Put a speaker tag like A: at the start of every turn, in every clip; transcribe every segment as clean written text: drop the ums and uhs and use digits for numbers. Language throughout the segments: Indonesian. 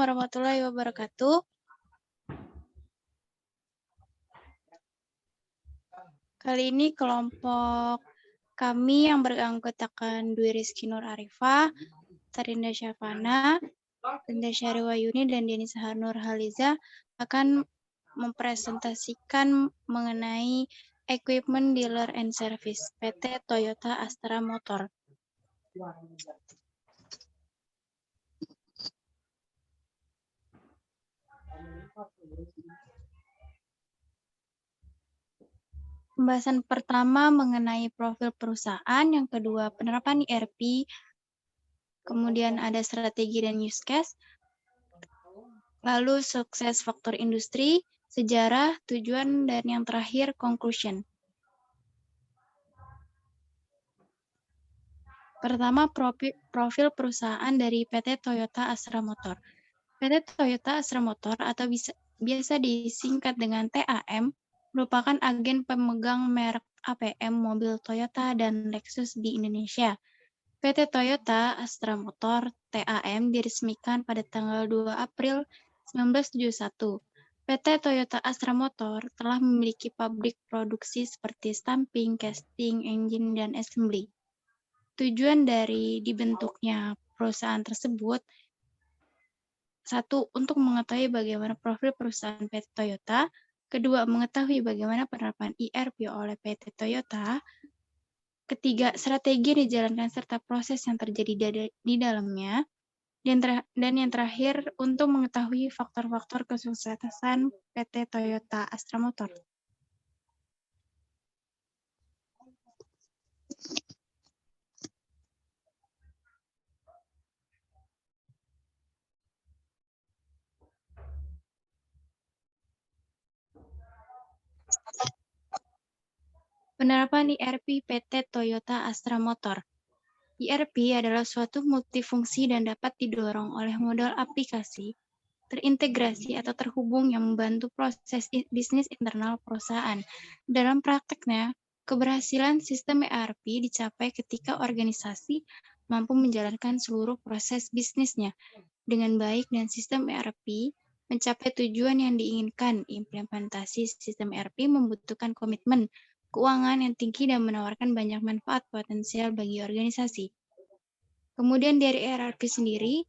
A: warahmatullahi wabarakatuh. Kali ini kelompok kami yang beranggotakan Dwi Rizky Nur Arifah, Tarinda Syafana, Linda Syariwayuni, dan Deni Sahanur Haliza akan mempresentasikan mengenai Equipment Dealer and Service PT Toyota Astra Motor. Pembahasan pertama mengenai profil perusahaan, yang kedua penerapan ERP, kemudian ada strategi dan use case, lalu sukses faktor industri, sejarah, tujuan, dan yang terakhir conclusion. Pertama, profil perusahaan dari PT Toyota Astra Motor. PT Toyota Astra Motor atau biasa disingkat dengan TAM merupakan agen pemegang merek APM mobil Toyota dan Lexus di Indonesia. PT Toyota Astra Motor TAM diresmikan pada tanggal 2 April 1971. PT Toyota Astra Motor telah memiliki pabrik produksi seperti stamping, casting, engine, dan assembly. Tujuan dari dibentuknya perusahaan tersebut, satu, untuk mengetahui bagaimana profil perusahaan PT Toyota. Kedua, mengetahui bagaimana penerapan ERP oleh PT Toyota. Ketiga, strategi yang dijalankan serta proses yang terjadi di dalamnya. Dan yang terakhir, untuk mengetahui faktor-faktor kesuksesan PT Toyota Astra Motor. Penerapan ERP PT Toyota Astra Motor. ERP adalah suatu multifungsi dan dapat didorong oleh model aplikasi terintegrasi atau terhubung yang membantu proses bisnis internal perusahaan. Dalam prakteknya, keberhasilan sistem ERP dicapai ketika organisasi mampu menjalankan seluruh proses bisnisnya dengan baik dan sistem ERP mencapai tujuan yang diinginkan. Implementasi sistem ERP membutuhkan komitmen keuangan yang tinggi dan menawarkan banyak manfaat potensial bagi organisasi. Kemudian dari ERP sendiri,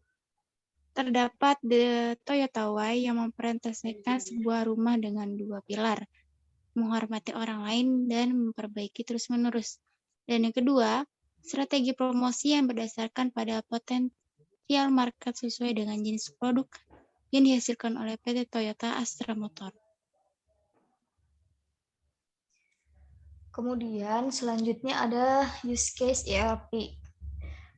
A: terdapat The Toyota Way yang mempresentasikan sebuah rumah dengan dua pilar, menghormati orang lain dan memperbaiki terus-menerus. Dan yang kedua, strategi promosi yang berdasarkan pada potensial market sesuai dengan jenis produk yang dihasilkan oleh PT Toyota Astra Motor.
B: Kemudian selanjutnya ada use case ERP.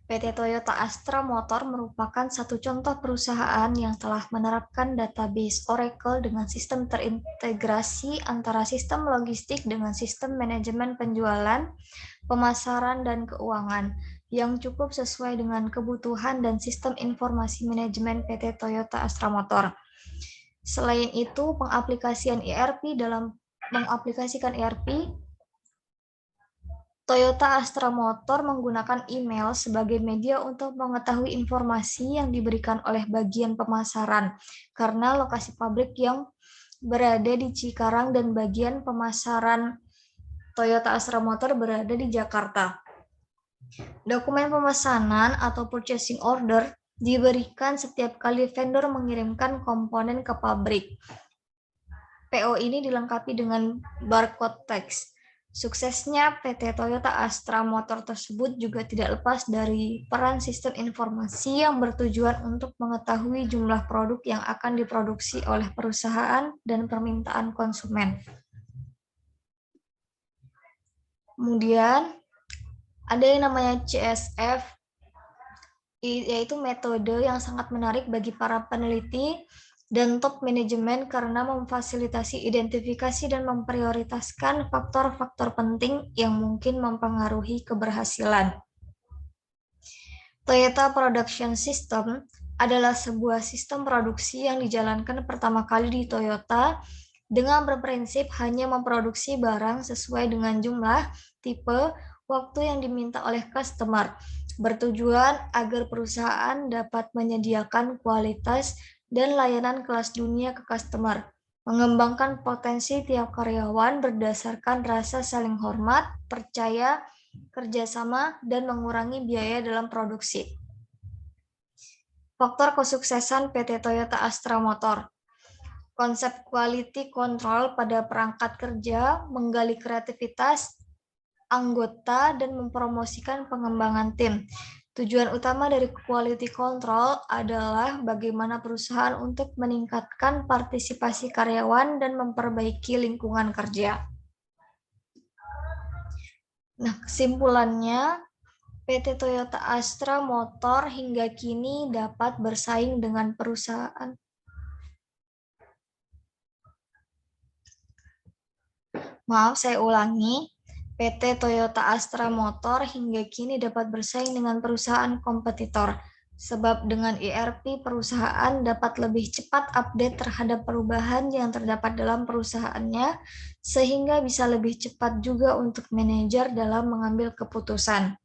B: PT Toyota Astra Motor merupakan satu contoh perusahaan yang telah menerapkan database Oracle dengan sistem terintegrasi antara sistem logistik dengan sistem manajemen penjualan, pemasaran, dan keuangan yang cukup sesuai dengan kebutuhan dan sistem informasi manajemen PT Toyota Astra Motor. Selain itu, mengaplikasikan ERP, Toyota Astra Motor menggunakan email sebagai media untuk mengetahui informasi yang diberikan oleh bagian pemasaran, karena lokasi pabrik yang berada di Cikarang dan bagian pemasaran Toyota Astra Motor berada di Jakarta. Dokumen pemesanan atau purchasing order diberikan setiap kali vendor mengirimkan komponen ke pabrik. PO ini dilengkapi dengan barcode teks. Suksesnya PT Toyota Astra Motor tersebut juga tidak lepas dari peran sistem informasi yang bertujuan untuk mengetahui jumlah produk yang akan diproduksi oleh perusahaan dan permintaan konsumen. Kemudian ada yang namanya CSF, yaitu metode yang sangat menarik bagi para peneliti dan top manajemen karena memfasilitasi identifikasi dan memprioritaskan faktor-faktor penting yang mungkin mempengaruhi keberhasilan. Toyota Production System adalah sebuah sistem produksi yang dijalankan pertama kali di Toyota dengan berprinsip hanya memproduksi barang sesuai dengan jumlah, tipe, waktu yang diminta oleh customer, bertujuan agar perusahaan dapat menyediakan kualitas dan layanan kelas dunia ke customer. Mengembangkan potensi tiap karyawan berdasarkan rasa saling hormat, percaya, kerjasama, dan mengurangi biaya dalam produksi. Faktor kesuksesan PT Toyota Astra Motor. Konsep quality control pada perangkat kerja, menggali kreativitas anggota, dan mempromosikan pengembangan tim. Tujuan utama dari quality control adalah bagaimana perusahaan untuk meningkatkan partisipasi karyawan dan memperbaiki lingkungan kerja. Nah, kesimpulannya, PT Toyota Astra Motor hingga kini dapat bersaing dengan perusahaan. Maaf, saya ulangi. PT Toyota Astra Motor hingga kini dapat bersaing dengan perusahaan kompetitor. Sebab dengan ERP, perusahaan dapat lebih cepat update terhadap perubahan yang terdapat dalam perusahaannya, sehingga bisa lebih cepat juga untuk manajer dalam mengambil keputusan.